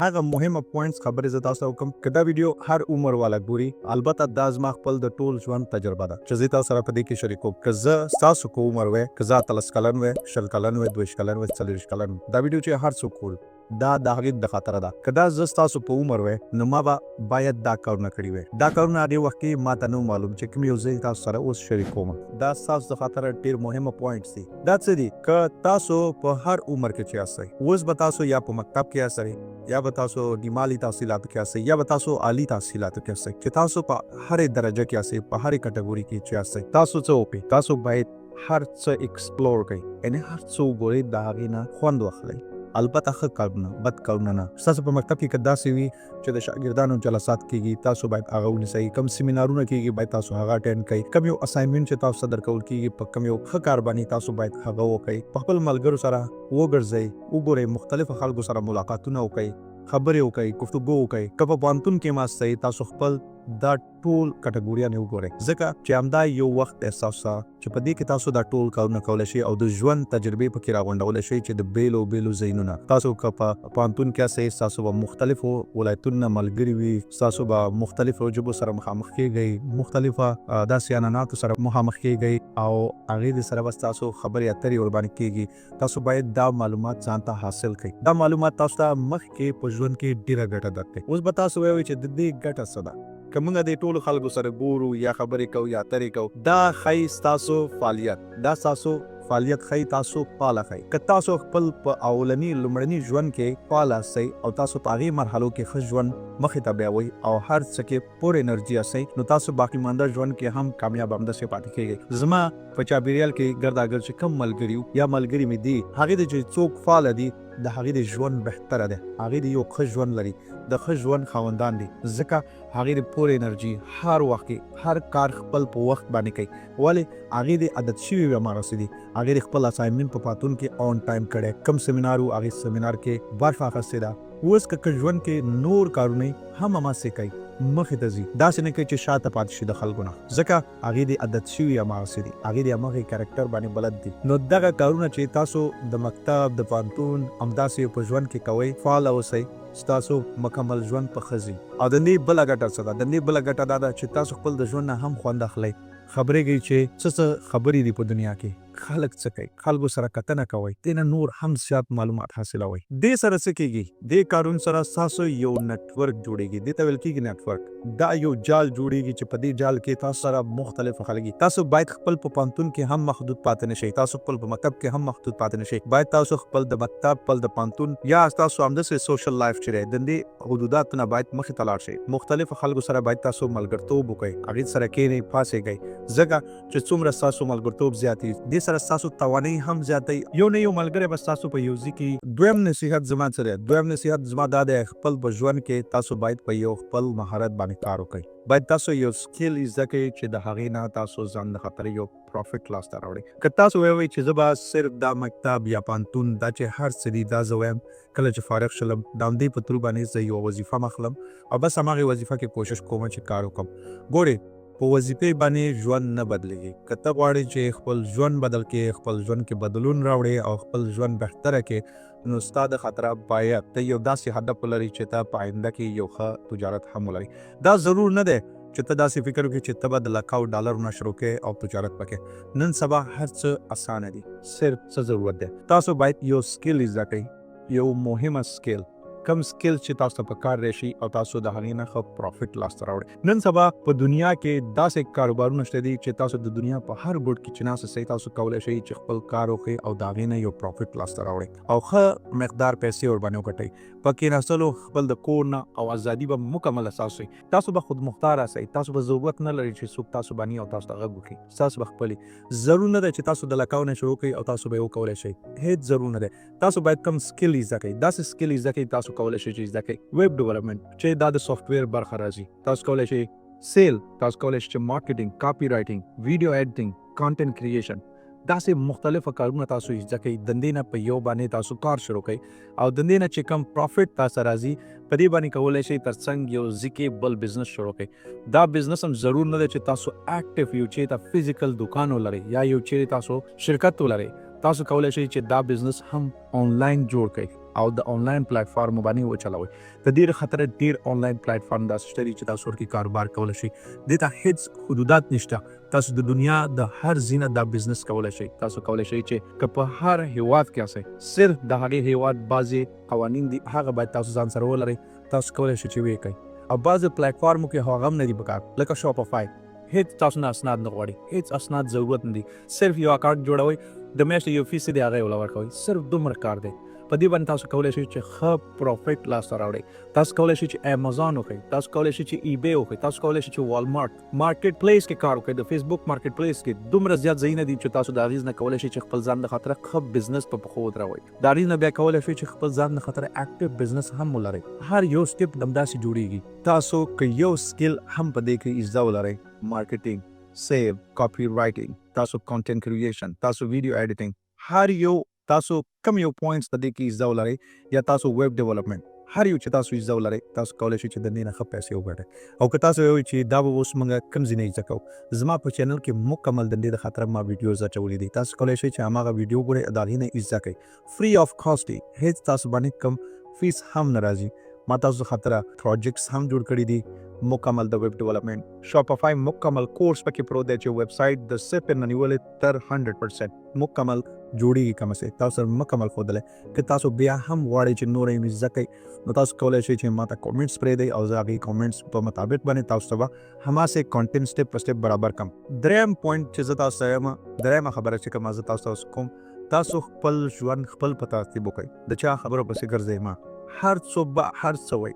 هغه مهمه پوینټس خبرې زه تاسو ته وکم که دا ویډیو هر عمر والا ګوري البته دا زما خپل د ټول ژوند تجربه ده چې زه تاسو سره په دې کې شریکوم که زه ستاسو کو عمر وای که زه 13 کلن وای 20 کلن وای 22 کلن وای 40 کلن دا ویډیو چې هر څوک ګوري دا د هغې د خاطره ده که دا زه ستاسو په عمر وای نو ما به باید دا کارونه کړي وای دا کارونه هغې وخت کې ما ته نه معلوم چې کوم یو زه تاسو سره اوس شریکوم دا ستاسو د خاطره ډېر مهمه پوینټس دي دا څه دي که تاسو په هر عمر کې چې یاستئ اوس به تاسو یا په مکتب کې یاستئ یا به تاسو د مالي تحصیلاتو کې یاستئ یا به تاسو عالي تحصیلاتو کې یاستئ چې تاسو په هرې درجه کې یاستئ په هرې کټګوري کې چې یاستئ تاسو څه وکړئ تاسو باید هر څه ایکسپلور کړئ یعنې هر څه وګورئ د هغې نه خوند واخلئ البته ښه کارونه بد کارونه نه ستاسو په مکتب کې که داسې وي چې د شاګردانو جلسات کېږي تاسو باید هغه ونیسئ کم سیمینارونه کېږي باید تاسو هغه اټینډ کړئ کم یو اساینمنټ چې تاسو ته درکول کېږي په کم یو ښه کار باندې تاسو باید هغه وکړئ په خپل ملګرو سره وګرځئ وګورئ مختلفو خلکو سره ملاقاتونه وکړئ خبرې وکړئ گفتگو وکړئ که په پوهنتون کې ماستئ تاسو خپل دا ټول کټګوریانې وګورئ ځکه چې همدا یو وخت احساس ده چې په دې کې تاسو دا ټول کارونه کولی شئ او د ژوند تجربې پکې راغونډولی شئ چې د بیلو بیلو ځایونو تاسو که په پوهنتون کې یاستئ ستاسو به مختلفو ولایتونو نه ملګري وي ستاسو به مختلفو ژبو سره مخامخ کېږئ مختلفه داسې عنعناتو سره مخامخ کېږئ او هغې د سره به ستاسو خبرې اترې ورباندې کېږي تاسو باید دا معلومات ځان ته حاصل کړئ دا معلومات تاسو ته مخکې په ژوند کې ډېره ګټه درکوي اوس به تاسو ووایئ چې د دې ګټه څه ده که موږ د ټولو خلکو سره ګورو یا خبرې کوو یا اترې کوو دا ښایي ستاسو فعالیت دا ستاسو فعالیت ښایي تاسو فعاله ښایي که تاسو خپل په اولني لومړني ژوند کې فعال یاستئ او تاسو په هغې مرحلو کې ښه ژوند مخې ته بیاوئ او هر څه کې پور انرژي یاستئ نو تاسو باقي مانده ژوند کې هم کامیاب همداسې پاتې کېږئ زما په چاپېریال کې ګرداګرد چې کوم ملګري یا ملګري مې دي هغې د چې څوک فعاله دي د هغې د ژوند بهتره دی هغې د یو ښه ژوند لري د ښه ژوند خاوندان دي ځکه هغې د پور انرژي هر وخت کې هر کار خپل په وخت باندې کوي ولې هغې د عادت شوي وي هماغسې دي هغې د خپل اساینمنټ په پاتون کې آن ټایم کړی کم سیمینار و هغې سیمینار کې برخه اخیستې ده اوس که ژوند کې نور کارونه هم هماسې کوي مخې ته ځي داسې نه کوي چې شاته پاتې شي د خلکو نه ځکه هغې د عادت شوي هماغسې دي هغې د هماغې کرکټر باندې بلد دي نو دغه کارونه چې تاسو د مکتب د پوهنتون همداسې په ژوند کې کوئ فعاله اوسئ ستاسو مکمل ژوند په ښه ځي او د دې بله ګټه څه ده د دې بله ګټه دا ده چې تاسو خپل د ژوند نه هم خوند اخلئ خبرې کوي چې څه خبرې دي په دنیا کې خلک څه کوي خلکو سره کتنه کوئ دې نه نور هم زیات معلومات حاصلوئ دې سره څه کېږي دې کارونو سره ستاسو یو نیټورک جوړېږي دې ته ویل کېږي نیټورک دا یو جال جوړېږي چې په دې جال کې تاسو سره مختلف خلک دي تاسو باید خپل په پوهنتون کې هم محدود پاتې نه شئ تاسو خپل په مکتب کې هم محدود پاتې نه شئ باید تاسو خپل د مکتب خپل د پوهنتون یا تاسو همداسې سوشل لایف چې دی د دې حدوداتو نه باید مخې ته لاړ شئ مختلفو خلکو سره باید تاسو ملګرتوب وکړئ هغې سره کښېنئ پاڅېږئ ځکه چې څومره ستاسو ملګرتوب زیات وي دې سره ستاسو توانایي هم زیاتی یو نه یو ملګری به ستاسو په یو ځای کې دویم نصیحت زما څه دی دویم نصیحت زما دا دی خپل په ژوند کې تاسو باید په یو خپل مهارت باندې کار وکړئ باید تاسو یو سکیل زده کړئ چې د هغې نه تاسو ځان د خطر یو پروفیټ لاسته راوړئ که تاسو ووایئ چې زه به صرف دا مکتب یا پوهنتون دا چې هر څه دي دا زه وایم کله چې فارغ شلم د همدې په ترو باندې زه یوه وظیفه مخلم او بس هماغې وظیفه کې کوشش کوم چې کار وکړم ګورئ په وظیفې باندې ژوند نه بدلېږي که ته غواړې چې خپل ژوند بدل کړې خپل ژوند کې بدلون راوړې او خپل ژوند بهتره کړې نو ستا د خاطره باید ته یو داسې هدف ولري چې ته په آینده کې یو ښه تجارت هم ولري دا ضرور نه دی چې ته داسې فکر وکړې چې ته به د لکاو ډالرونه شروع کړې او تجارت پکې نن سبا هر څه اسانه دي صرف څه ضرورت دی تاسو باید یو سکیل زده کړئ یو مهمه سکیل کم سکیل چې تاسو ته په کار راشي او تاسو د هغې نه ښه پروفیټ لاسته راوړئ نن سبا په دنیا کې داسې کاروبارونه شته دي چې تاسو د دنیا په هر ګوټ کې چې ناست اوسئ تاسو کولی شئ چې خپل کار وکړئ او د هغې نه یو پروفیټ لاسته راوړئ او ښه مقدار پیسې ورباندې وګټئ په کېناستلو خپل د کور نه او ازادي به مکمل اساس وي تاسو به خودمختار اوسئ تاسو به ضرورت نه لرئ چې څوک تاسو باندې او تاسو ته غږ وکړي ستاسو به خپلې ضرور نه ده چې تاسو د لکاو نه شروع کړئ او تاسو به یې وکولی شئ هېڅ ضرور نه دی تاسو باید کم سکیل زده کړئ داسې سکیل زده کړئ تاسو کولی شئ چې زده کړئ ویب ډیولپمنټ چې دا د سافټویر برخه راځي تاسو کولی شئ سیل تاسو کولی شئ چې مارکیټینګ کاپي رایټینګ ویډیو ایډیټینګ کانټینټ کریشن داسې مختلفه کارونه تاسو زده کړئ د دې نه په یو باندې تاسو کار شروع کړئ او د دې نه چې کم پروفیټ تاسو راځي په دې باندې کولی شئ ترڅنګ یو ځای کې بل بزنس شروع کړئ دا بزنس هم ضرور نه دی چې تاسو اکټیو یو چېرته فزیکل دکان ولرئ یا یو چیرې تاسو شرکت ولرئ تاسو کولی شئ چې دا بزنس هم آنلاین جوړ کړئ او د آنلاین پلیټفارم باندې وچلوي. د ډیر خطر ډیر آنلاین پلیټفارم دا شته چې تاسو ورکی کاروبار کولای شئ. د ته هیڅ حدودات نشته. تاسو د دنیا د هر زینه دا بزنس کولای شئ. تاسو کولای شئ چې که په هر هیواد کې اوسئ، صرف د هغې هیواد بعضې قوانین دي هغه باید تاسو ځان سره ولرئ. تاسو کولای شئ چې ویې کوئ. او بعضې پلیټفارمو کې هغه هم نه دي پکار لکه شاپیفای. هیڅ تاسو نه اسناد نه غواړي، هیڅ اسناد ضرورت نه دي. صرف یو اکاونټ جوړوئ، د میاشتې یو فیصد هغه یې ورکوئ. صرف دومره کار دی. په دې باندې تاسو کولای شئ چې ښه پروفیټ لاسته راوړئ. تاسو کولای شئ چې امازون وکړئ، تاسو کولای شئ چې ای بی وکړئ، تاسو کولای شئ چې والمارټ مارکیټ پلیس کې کار وکړئ. د فیسبوک مارکیټ پلیس کې دومره زیات ځایونه دي چې تاسو د هغې نه کولای شئ چې خپل ځان د خاطره ښه بزنس په پښو ودروئ. د هغې نه بیا کولای شئ چې خپل ځان د خاطره اکټیو بزنس هم ولرئ. هر یو سټیپ همداسې جوړیږي. تاسو که یو سکل هم په دې کې زده ولرئ، مارکیټینګ، سیل، کاپی رائټینګ، تاسو کانټینټ کریشن، تاسو ویډیو ایډیټینګ، هر یو تاسو کم یو پوینټس په دې کې زده ولرئ، یا تاسو ویب ډیولپمنٹ، هر یو چې تاسو زده ولرئ، تاسو کولای شئ چې د دې نه ښه پیسې وګټئ. او که تاسو وایئ چې دا به اوس موږ کوم ځای نه زده کوو، زما په چینل کې مکمل د دې د خاطره ما ویډیوز اچولي دي. تاسو کولای شئ چې هماغه ویډیو ګورئ، د هغې نه زده کوئ. فری آف کاسټ دی، هیڅ تاسو باندې کم فیس هم نه راځي. ما تاسو خاطره پروجیکټس هم جوړ کړي دي، مکمل د ویب ډیولپمنٹ. شاپیفای مکمل کورس پکې پروت دی چې ویب سایټ د صفر نه نیولې تر 100% مکمل جوړیږي. کوم څه تاسو سره مکمل ښودلی. که تاسو بیا هم غواړئ چې نور یې زده کړئ، نو تاسو کولای شئ چې ما ته کامنټس پرېږدئ او زه هغې کامنټس په مطابق باندې تاسو ته به هماسې کانټینټ سټیپ په سټیپ برابر کړم. دریم پوینټ چې زه تاسو ته یم، دریمه خبره چې کومه زه تاسو ته کوم، تاسو خپل ژوند خپل په ترتیب وکړئ. د چا خبرو پسې ګرځئ مه. هر څوک به هر څه وایي،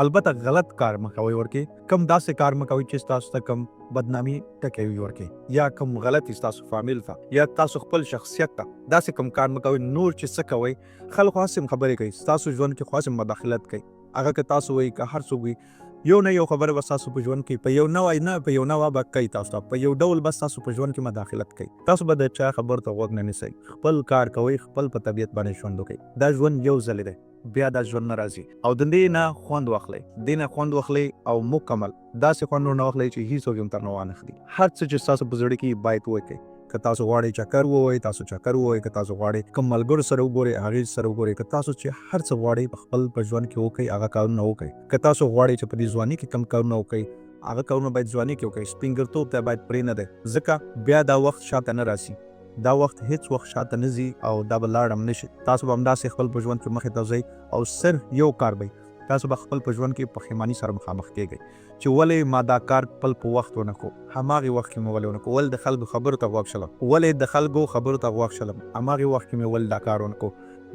البته غلط کار مه کوئ. ورکې کم داسې کار مه کوئ چې تاسو ته کم بدنامي ټکوي ورکې، یا کم غلطي ستاسو فامیل ته، یا تاسو خپل شخصیت ته داسې کم کار مه کوئ. نور چې څه کوئ، خلک خاصم خبرې کوي، ستاسو ژوند کې خاصم مداخلت کوي. هغه که تاسو وایي، که هر څوک وي، یو نه یو خبره به ستاسو په ژوند کې په یو نه وای نه په یو نه به کوي. تاسو ته په یو ډول به ستاسو په ژوند کې مداخلت کوي. تاسو به د چا خبرو ته غوږ نه نیسئ. خپل کار کوئ، خپل په طبیعت باندې ژوند وکړئ. دا ژوند یو ځل دی، بیا دا ژوند نه راځي. او د دې نه خوند واخلئ، دې نه خوند واخلئ او مکمل داسې خوند ورنه واخلئ چې هیڅوک یې هم ترنه وانخلي. هر څه چې ستاسو په زړه کې باید وکړئ. که تاسو غواړئ چکر ووهئ، تاسو چکر ووهئ. که تاسو غواړئ کوم ملګرو سره وګورئ، هغې سره وګورئ. که تاسو چې هر څه غواړئ په خپل په ژوند کې وکړئ، هغه کارونه وکړئ. که تاسو غواړئ چې په دې ځواني کې کوم کارونه وکړئ، هغه کارونه باید ځواني کې وکړئ. سپینګرتوب ته باید پرېنږدئ، ځکه بیا دا وخت شاته نه راسي. دا وخت هیڅ وخت شاته نه ځي او دا به لاړ هم نشي. تاسو به همداسې خپل په ژوند کې مخې ته ځئ او صرف یو کار به تاسو به خپل په ژوند کې پښیماني سره مخامخ کېږئ چې ولې ما دا کار خپل په وخت ونه کړو، هماغې وخت کې مې ولې ونه کړو، ولې د خلکو خبرو ته غوږ شلم، ولې د خلکو خبرو ته غوږ شلم، هماغې وخت کې مې ولې دا کار ونه کړو.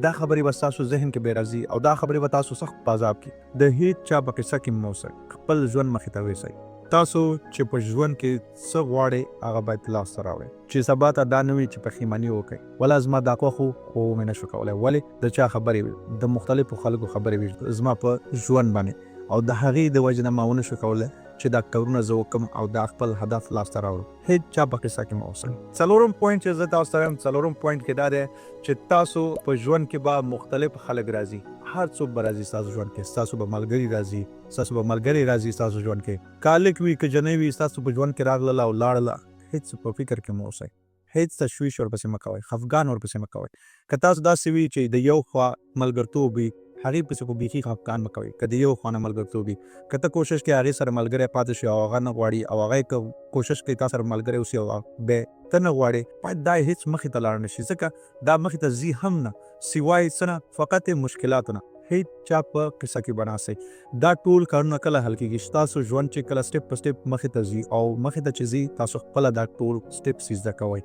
دا خبرې به ستاسو ذهن کې بې راځي او دا خبرې به تاسو سخت په عذاب کې. د هیڅ چا په قصه کې مه اوسئ، خپل ژوند مخې ته ویسئ. تاسو چې په ژوند کې څه غواړئ هغه باید لاسته راوړئ، چې سبا ته دا نه وي چې پښیماني وکړئ. ولا زما دا خوښ و خو مې نشو کولی. ولې د چا خبرې وي، د مختلفو خلکو خبرې وي زما په ژوند باندې، او د هغې د وجې نه ما ونه شو کولی چې دا کارونه زه وکړم او دا خپل هدف لاسته راوړم. هیڅ چا په قصه کې مه اوسئ. څلورم پوینټ چې زه تاسو ته وایم، څلورم پوینټ کې دا دی چې تاسو په ژوند کې به مختلف خلک راځي. هر څوک به راځي ستاسو ژوند کې. ستاسو به ملګري راځي، ستاسو به ملګري راځي ستاسو ژوند کې. که هلک وي که جنۍ وي، ستاسو په ژوند کې راغلله او لاړله، هیڅ په فکر کې مه اوسئ. هیڅ تشویش ورپسې مه کوئ، خفګان ورپسې مه کوئ. که تاسو داسې وي چې د یو خوا ملګرتوب وي، هغې پسې خو بیخي خفګان مه کوئ. که د یو خوا نه ملګرتوب وي، که ته کوشش کوې هغې سره ملګری پاتې شي او هغه نه غواړي، او هغه که کوشش کوي تا سره ملګری اوسي او بیا ته نه غواړې، باید دا هیڅ مخې ته لاړ نه شي، ځکه دا مخې ته ځي هم نه، سوای څه نه، فقط مشکلاتو نه. هیڅ چا په قصه کې بناسئ. دا ټول کارونه کله حل کېږي؟ ستاسو ژوند چې کله سټیپ په سټیپ مخې ته ځي او مخې ته چې ځي، تاسو خپله دا ټول سټیپس زده کوئ.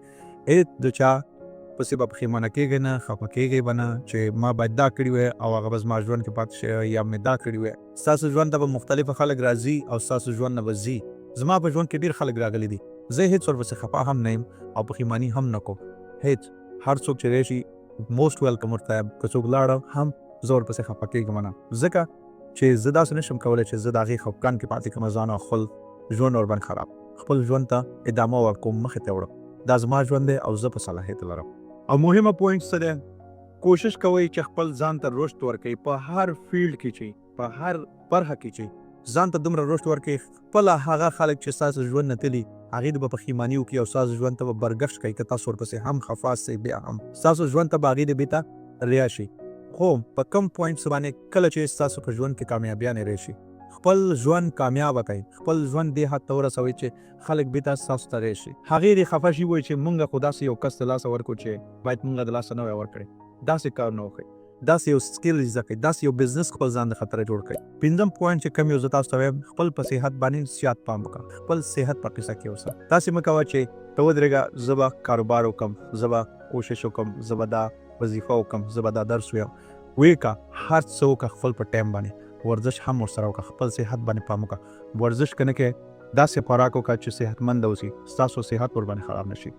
هیڅ د چا پسې به پښیمانه کېږئ نه، خفه کېږئ به نه چې ما باید دا کړي وی او هغه به زما ژوند کې پاتې شي، یا مې دا کړي وی. ستاسو ژوند ته به مختلفه خلک راځي او ستاسو ژوند نه به ځي. زما په ژوند کې ډېر خلک راغلي دي، زه هیڅ ورپسې خفه هم نه یم او پښیماني هم نه کوم. هیڅ، هر څوک چې راشي موسټ ویلکم ورته یم. که څوک لاړه هم زه ورپسې خفه کېږم نه، ځکه چې زه داسې نشم کولی چې زه د هغې خفګان کې پاتې کړم ځان او خپل ژوند ورباندې خراب. خپل ژوند ته ادامه ورکوم، مخې ته وړم. دا زما ژوند دی او زه په صلاحیت لرم. او مهمه پوینټ څه دی؟ کوشش کوئ چې خپل ځان ته رشد ورکړئ په هر فیلډ کې چې په هر برخه کې چې ځان ته دومره رشد ورکړئ. خپله هغه خلک چې ستاسو ژوند نه تلي هغې ته به پښیماني وکړي او ستاسو ژوند ته به برګښت کوي. که تاسو ورپسې هم خفه سئ، بیا هم ستاسو ژوند ته به هغې د بېرته ریا شي خو په کم پوینټس باندې کله چې تاسو په ژوند کې کامیابیانې راشي خپل ژوند کامیاب کړئ خپل ژوند دې حد ته ورسوئ چې خلک بېرته ستاسو ته راشي هغې دې خفه شي وایي چې مونږ خو داسې یو کس د لاسه ورکړو چې باید مونږ د لاسه نه وی ورکړی داسې کار نه وکړئ داسې یو سکل زده کړئ داسې یو بزنس خپل ځان د خطره جوړ کړئ پنځم پوینټ چې کوم یو زه تاسو ته وایم خپل په صحت باندې زیات پام وکړه خپل صحت په قصه کې اوسه داسې مه کوه چې ته ودرېږه زه به کاروبار وکړم زه به کوشش وکړم زه به دا وظیفه وکړم زه به دا درس ویم ویې که هر څه وکړه خپل په ټایم باندې ورزش هم ورسره وکړه خپل صحت باندې پام وکړه ورزش که نه کوې داسې خوراک وکړه چې صحتمند اوسي ستاسو صحت ورباندې خراب نه شي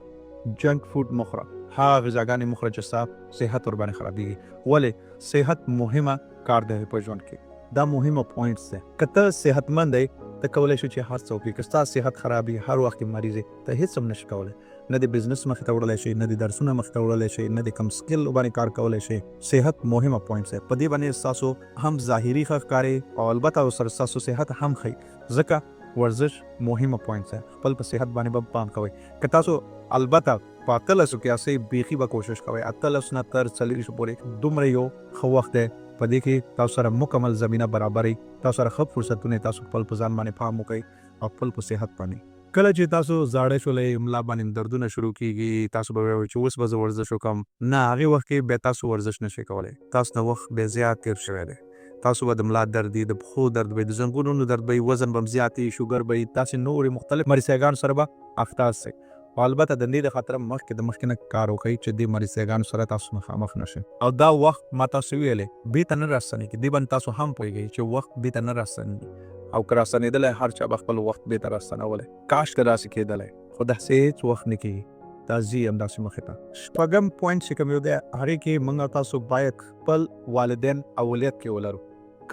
جنک فود مخوره هغه غذاګانې مخوره چې ستا صحت ورباندې خرابېږي ولې صحت مهمه کار دی په ژوند کې دا مهمه پوینټس دی که ته صحتمند دی ته کولی شو چې هر څه وکړي که ستا صحت خراب وي هر وخت کې مریض یې ته هېڅ هم نشي کولی نه د بزنس مخې ته وړلی شي نه د درسونه مخې ته وړلی شي نه د کم سکل باندې کار کولی شي صحت مهمه پوینټس دی په دې باندې ستاسو هم ظاهري ښه ښکاري او البته ورسره ستاسو صحت هم ښیي ځکه ورزش مهمه پوینټس دی خپل په صحت باندې به پام کوئ که تاسو البته په 18 کې اسې بیخي به کوشش کوئ 18 نه تر 40 پورې دومره یو ښه وخت دی په دې کې تاسو سره مکمل زمینه برابرې تاسو سره ښه فرصتونه تاسو خپل په ځان باندې پام وکړئ او خپل په صحت باندې کله چې تاسو زاړه شولئ ملا باندې دردونه شروع کیږي تاسو به وایئ چې اوس به زه ورزش وکړم نه هغې وخت کې بیا تاسو ورزش نشئ کولی تاسو نه وخت بیا زیات تېر شوی دی تاسو به د ملا درد د پښو درد به د زنګونونو درد به وزن به هم زیات شوګر به تاسې نورې مختلف مریضیګانو سره به اخته سئ او البته د دې د خاطره مخکې د مخکې نه کار وکړئ چې دې مریضیګانو سره تاسو مخامخ نشئ او دا وخت ما تاسو ویلې بېرته نه راستنېږي دې باندې تاسو هم پوهېږئ چې وخت بېرته نه راستنېږي او که راستنېدلی هر چا به خپل وخت بېرته راستنولی کاش که داسې کېدلی خو داسې هېڅ وخت نه کېږي دا ځي همداسې مخې ته شپږم پوینټ چې کوم یو دی هغې کې موږ تاسو باید خپل والدین اولیت کې ولرو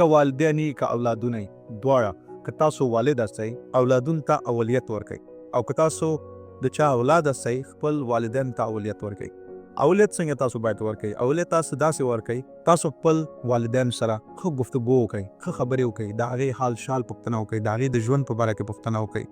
که والدین یې که اولادونه یې دواړه که تاسو والد هستئ اولادونو ته اولیت ورکړئ او که تاسو د چا اولاد هستئ خپل والدین ته اولیت ورکړئ اولیت څنګه تاسو باید ورکړئ اولیت تاسو داسې ورکړئ تاسو خپل والدین سره ښه گفتگو وکړئ ښه خبرې وکړئ د هغې حال شال پوښتنه وکړئ د هغې د ژوند په باره کې پوښتنه وکړئ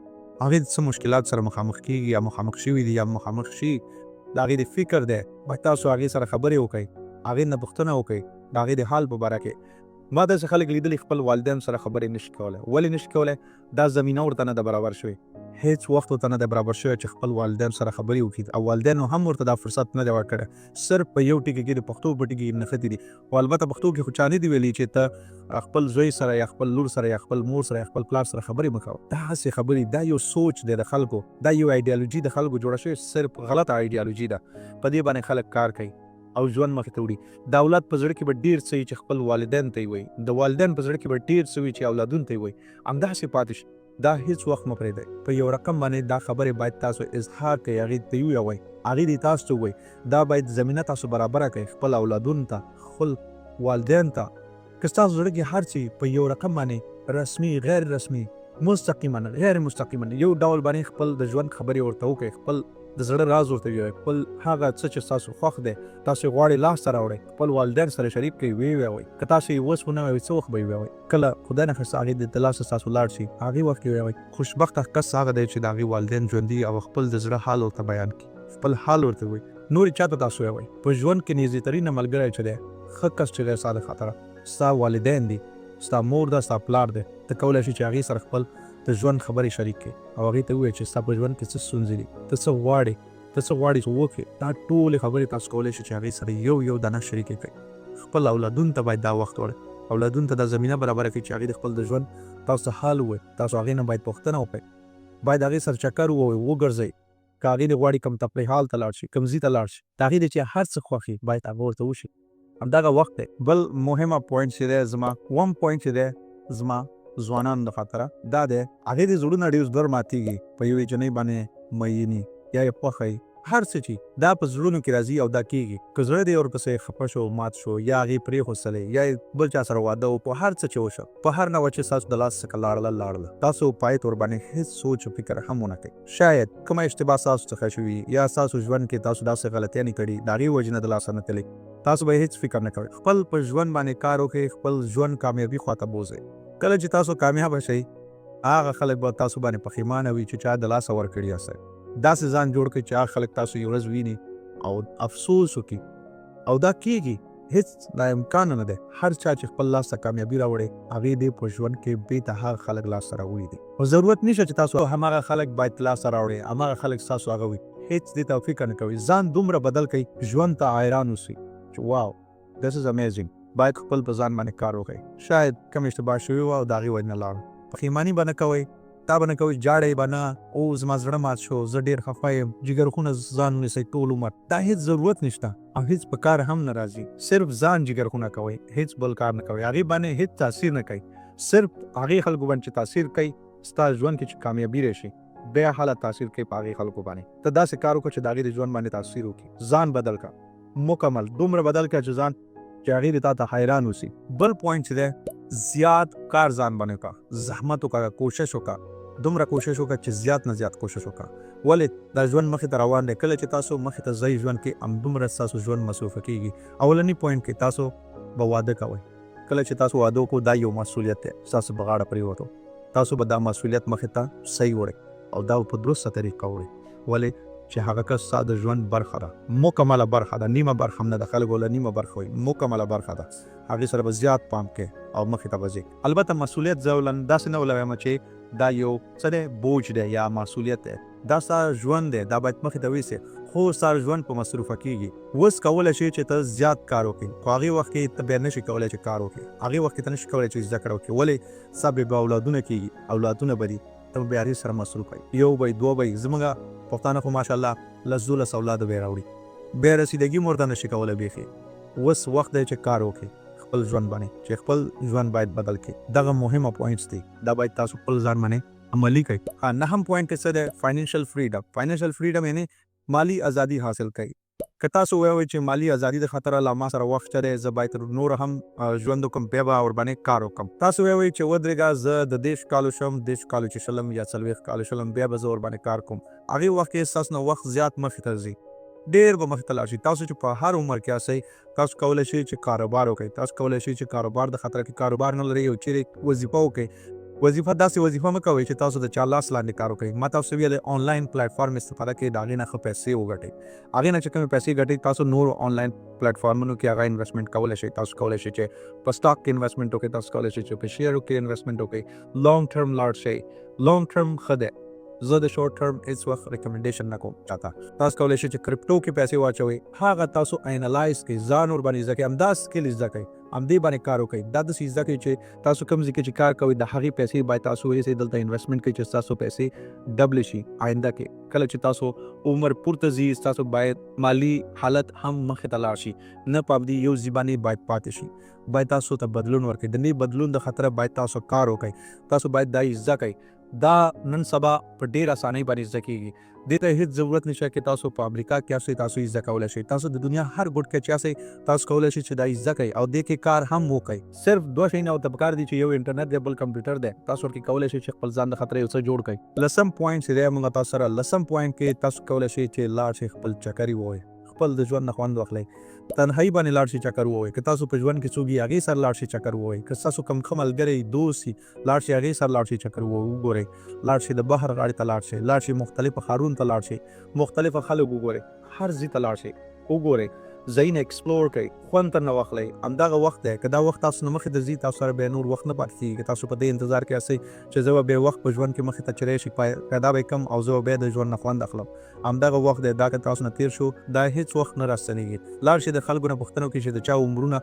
هغې څه مشکلات سره مخامخ کیږي یا مخامخ شوي دي یا مخامخ شي د هغې د فکر دی باید تاسو هغې سره خبرې وکړئ هغې نه پوښتنه وکړئ د هغې د حال په باره کې ما داسې خلک لیدلي خپل والدین سره خبرې نشي کولی ولې نشي کولی دا زمینه ورته نه ده برابر شوې هیڅ وخت ورته نه ده برابر شوی چې خپل والدین سره خبرې وکړي او والدینو هم ورته دا فرصت نه دی ورکړی صرف په یو ټکي کې د پښتو په ټکي کې نښتي دي او البته پښتو کې خو چا نه دي ویلي چې ته خپل زوی سره یا خپل لور سره یا خپل مور سره یا خپل پلار سره خبرې مه کوه دا هسې خبرې دا یو سوچ دی د خلکو دا یو ایډیالوژي د خلکو جوړه شوې صرف غلطه ایډیالوژي ده په دې باندې خلک کار کوي او ژوند مخې ته وړي د اولاد په زړه کې به ډېر څه وي چې خپل والدین ته یې وایي د والدین په زړه کې به ډېر څه وي چې اولادونو ته یې وایي همداسې پاتې شي دا هیڅ وخت مه پرېږدئ په یو رقم باندې دا خبرې باید تاسو اظهار کوئ هغې ته ووایئ هغې دې تاسو ته ووایي دا باید زمینه تاسو برابره کړئ خپل اولادونو ته خپل والدین ته که ستاسو زړه کې هر څه په یو رقم باندې رسمي غیر رسمي مستقیما غیر مستقیما یو ډول باندې خپل د ژوند خبرې ورته وکړئ خپل د زړه راز ورته ووایئ خپل هغه څه چې ستاسو خوښ دی تاسو یې غواړئ لاسته راوړئ خپل والدین سره شریک کړئ ویې وایئ که تاسو یې اوس ونه وایئ څه وخت به یې وایئ کله خدای نخواسته هغې د لاسه ستاسو لاړ شي هغې وخت کې وایئ خوشبخته کس هغه دی چې د هغې والدین ژوندي او خپل د زړه حال ورته بیان کړي خپل حال ورته وایي نورې چا ته تاسو وایئ په ژوند کې نږدې ترینه ملګری چې دی ښه کس چې دی ستا د خاطره ستا والدین دي ستا مور ده ستا پلار دی ته کولی شي چې هغې سره خپل د ژوند خبرې شریک کړي او هغې ته ووایي چې ستا په ژوند کې څه ستونزې دي ته څه غواړې ته څه غواړې چې وکړې دا ټولې خبرې تاسو کولی شئ چې هغې سره یو یو دانه شریکې کړئ خپل اولادونو ته باید دا وخت ورکړئ اولادونو ته دا زمینه برابره کړئ چې هغې د خپل د ژوند تاسو ته حال ووایي تاسو هغې نه باید پوښتنه وکړئ باید هغې سره چکر ووایئ وګرځئ که هغې دې غواړي کوم تفریح حال ته لاړ شي کوم ځای ته لاړ شي د هغې دې چې هر څه خوښي باید هغه ورته وشي همدغه وخت دی بل مهمه پوینټ چې دی زما وم پوینټ چې دی زما ځوانانو د خاطره دا دی هغې دې زړونه ډېر زر ماتېږي په یوې جنۍ باندې میني یا یې خوښئ هر څه چې دا په زړونو کې راځي او دا کېږي که زړه دې ورپسې خفه شو مات شو یا هغې پرېښودلی یا یې بل چا سره واده و په هر څه چې وشو په هر نوعه چې ستاسو د لاس څخه لاړله تاسو پای ته ورباندې هېڅ سوچ و فکر هم ونه کوئ شاید کومه اشتباه ستاسو څخه شوي یا ستاسو ژوند کې تاسو داسې غلطیانې کړي د هغې وجې نه د لاسه نه تللي تاسو به هېڅ فکر نه کوئ خپل په ژوند باندې کار وکړئ خپل ژوند کامیابي خواته بوځئ کله چې تاسو کامیابه شئ هغه خلک به تاسو باندې پښیمانه وي چې چا د لاسه ورکړي یاست داسې ځان جوړ کړئ چې هغه خلک تاسو یو ورځ ویني او افسوس وکړي او دا کېږي هیڅ دا امکان نه دی. هر چا چې خپل لاس ته کامیابي راوړې هغې دې په ژوند کې بېرته هغه خلک لاسته راوړي دي. خو ضرورت نشته چې تاسو هماغه خلک باید لاسته راوړئ، هماغه خلک ستاسو هغه وي. هیڅ دې ته فکر نه کوئ. ځان دومره بدل کړئ ژوند ته حیران اوسئ چې واو this is amazing. باید خپل په ځان باندې کار وکړئ. شاید کم اشتباه شوي وه او د هغې وجې نه لاړم. پښیماني به نه کوئ، تا به نه کوئ، جاړئ به نه، او زما زړه مات شو، زه ډېر خفه یم، جګرخونه ځان ونیسئ ټول عمر. دا هېڅ ضرورت نشته او هېڅ په کار هم نه راځي. صرف ځان جګرخونه کوئ، هېڅ بل کار نه کوئ. هغې باندې هېڅ تاثیر نه کوي. صرف هغې خلکو باندې چې تاثیر کوي ستا ژوند کې چې کامیابي راشي بیا حاله تاثیر کوي په هغې خلکو باندې. ته داسې کار وکړه چې د هغې د ژوند باندې تاثیر وکړي. ځان بدل کړه مکمل، دومره بدل کړه چې ځان چې هغې دې تا ته حیران اوسي. بل پوینټ چې دی زیات کار ځان باندې وکړه، زحمت وکړه، کوشش وکړه، دومره کوشش وکړه چې زیات نه زیات کوشش وکړه. ولې دا ژوند مخې ته روان دی. کله چې تاسو مخې ته ځئ ژوند کې همدومره ستاسو ژوند مصروفه کېږي. اولني پوینټ کې تاسو به واده کوئ. کله چې تاسو واده وکړو دا یو مسؤلیت دی ستاسو په غاړه پرېوتو. تاسو به دا مسؤلیت مخې ته صحیح وړئ او دا په درسته طریقه وړئ. ولې چې هغه کس ستا د ژوند برخه ده، مکمله برخه ده، نیمه برخه هم نه ده. خلک له نیمه برخه وایي، مکمله برخه ده. هغې سره به زیات پام کوې او مخې ته به ځې. البته مسؤلیت زه داسې نه ولویم چې دا یو څه دی بوج دی یا مسؤلیت دی. دا ستا ژوند دی، دا باید مخې ته ویسې، خو ستا ژوند په مصروفه کېږي. اوس کولی شي چې ته زیات کار وکړې، خو هغې وخت کې ته بیا نشي کولی چې کار وکړې. هغې وخت کې ته نشي کولی چې زده کړه وکړې. ولې ستا به اولادونه کېږي، اولادونه به دي، ته بیا هغې سره مصروف یې. یو به یې، دوه به یې. زموږ پښتانه خو ماشاءالله 10-12 اولاده به یې راوړي، بیا رسیدګي هم ورته نشي کولی بیخي. اوس وخت دی چې کار وکړې خپل ژوند باندې، چې خپل ژوند باید بدل کړي. دغه مهمه پوینټس دي، دا باید تاسو خپل ځان باندې عملي کړئ. نهم پوینټ کې څه دی؟ فاینانشل فریډم. فاینانشل فریډم یعنی مالی ازادي حاصل کړئ. که تاسو وایئ چې مالی ازادي د خطره له ما سره وخت دی، زه باید نور هم ژوند وکړم، بیا به ورباندې کار وکړم. تاسو وایئ چې ودرېږه زه د 30 کالو شم، 30 کالو چې شلم یا 40 کالو شلم بیا به زه ورباندې کار کوم. هغې وخت کې ستاسو نه وخت زیات مخې ته ځي، ډېر به مخې ته لاړ شي. تاسو چې په هر عمر کې یاستئ تاسو کولی شئ چې کاروبار وکړئ. تاسو کولی شئ چې کاروبار د خطره کې کاروبار نه لرئ او چیرې وظیفه وکړئ. وظیفه داسې وظیفه مه کوئ چې تاسو د چا لاس لاندې کار وکړئ. ما تاسو ویل آنلاین پلیټفارم استفاده کړئ، د هغې نه ښه پیسې وګټئ. هغې نه چې کومې پیسې ګټئ تاسو نور آنلاین پلیټفارمونو کې هغه انویسټمنټ کولی شئ. تاسو کولی شئ چې په سټاک کې انویسټمنټ وکړئ، تاسو کولی شئ چې په شیرو کې انویسټمنټ وکړئ. لانګ ټرم لاړ شئ. لانګ ټرم ښه دی. زه د شورت ټرم هیڅ وخت ریکمنډیشن نه کوم چاته. تاسو کولی شئ چې کرپټو کې پیسې واچوئ، هغه تاسو انالایز کړئ، ځان ورباندې زده کړئ، همدا سکل زده کړئ، همدې باندې کار وکړئ. دا داسې زده کړئ چې تاسو کوم ځای کې چې کار کوئ د هغې پیسې باید تاسو ویسئ دلته انویسټمنټ کړئ چې ستاسو پیسې ډبلې شي آینده کې. کله چې تاسو عمر پورته ځي ستاسو باید مالی حالت هم مخې ته لاړ شي، نه په همدې یو ځای باندې باید پاتې شي. باید تاسو ته بدلون ورکړئ. د دې بدلون د خطره باید تاسو کار وکړئ. تاسو باید دا زده کړئ. دا نن سبا په ډېر اسانۍ باندې زده کېږي. دې ته هېڅ ضرورت نشته چې تاسو په امریکا کې یاستئ تاسو یې زده کولی شئ. تاسو د دنیا هر ګوټ کې چې یاستئ تاسو کولی شئ چې دا یې زده کړئ او دې کې کار هم وکړئ. صرف دوه شیونه ورته پکار دي چې یو انټرنیټ دی، بل کمپیوټر دی. تاسو ورکې کولی شئ چې خپل ځان د خطرې یو څه جوړ کړئ. لسم پوینټ چې دی موږ تاسو سره لسم پوینټ کې تاسو کولی شئ چې لاړ شئ خپل چکرې ووهئ، خپل د ژوند نه خوند واخلئ. تنهایی باندې لاړ شئ چکر ووهئ. که تاسو په ژوند کې څوک یې هغې سره لاړ شئ چکر ووهئ. که ستاسو کوم ښه ملګری دوست وي لاړ شئ هغې سره لاړ شئ چکر وګورئ. لاړ شئ د بحر غاړې ته لاړ شئ، لاړ شئ مختلفو ښارونو ته لاړ شئ، مختلفه خلک وګورئ، هر ځای ته لاړ شئ وګورئ، ځایونه ایکسپلور کړئ، خوند ترنه واخلئ. همدغه وخت دی. که دا وخت تاسو نه مخې ته ځي تاسو سره بیا نور وخت نه پاتې کېږي. تاسو په دې انتظار کې یاستئ چې زه به بیا وخت په ژوند کې مخې ته چې راشي پیدا به یې کړم او زه به بیا د ژوند نه خوند اخلم. همدغه وخت دی. دا که تاسو نه تېر شو دا هېڅ وخت نه راستنېږي. لاړ شئ د خلکو نه پوښتنه وکړئ چې د چا عمرونه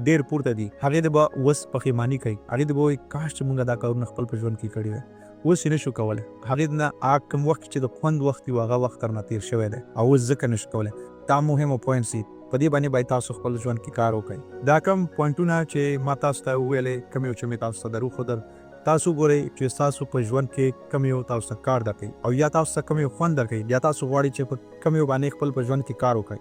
ډېر پورته دي، هغې د به اوس پښیماني کوي، هغې د به وایي کاش چې موږ دا کارونه خپل په ژوند کې کړي وای، اوس یې نشو کولی. هغې نه هغه کوم وخت چې د خوند وخت وي هغه وخت درنه تېر شوی دی او اوس ځکه نشو کولی. دا مهمه پوینټس دي، په دې باندې باید تاسو خپل ژوند کې کار وکړئ. دا کوم پوینټونه چې ما تاسو ته وویلې، کوم یو چې مې تاسو ته دروښودل، تاسو ګورئ چې ستاسو په ژوند کې کوم یو تاسو ته کار درکوي او یا تاسو ته کوم یو خوند درکوي، یا تاسو غواړئ چې په کوم یو باندې خپل په ژوند کې کار وکړئ.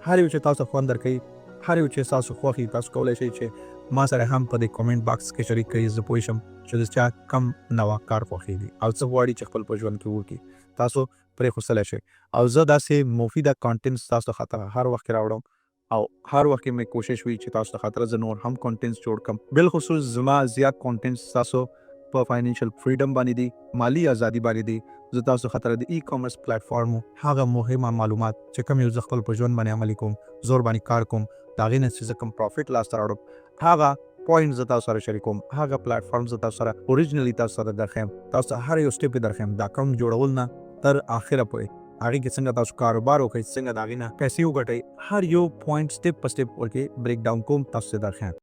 هر یو چې تاسو خوند درکوي، هر یو چې ستاسو خوښ وي، تاسو کولی شئ چې ما سره هم په دې کومنټ باکس کې شریک کړئ. زه پوه شم چې د چا کم نوه کار خوښېږي او څه غواړي چې خپل په ژوند کې وکړي. تاسو پرې خوستلی شئ او زه داسې مفیده کانټینټس تاسو خاطر هر وخت کې راوړم او هر وخت کې مې کوشش وي چې تاسو ته خاطر زه نور هم کانټینټس جوړ کړم. بالخصوص زما زیات کانټینټس تاسو په فاینانشل فریډم باندې دي، مالی ازادي باندې دي. زه تاسو خاطر د ای کامرس پلیټفارم هغه مهمه معلومات چې کوم یو زه خپل په ژوند باندې عملي کوم، زور باندې کار کوم، د هغې نه چې زه کوم پروفیټ لاسته راوړم، هغه پوینټ زه تاسو سره شریکوم، هغه پلیټفارم زه تاسو سره اوریجنلی تاسو سره درښیم، تاسو هر یو سټیپ یې درښیم، د اکاونټ جوړول نه تر اخره پورې هغې کې څنګه تاسو کاروبار وکړئ، څنګه د هغې نه پیسې وګټئ، هر یو پوینټ سټیپ په سټیپ ورکې بریک ډاون کوم، تاسو ته درښیم.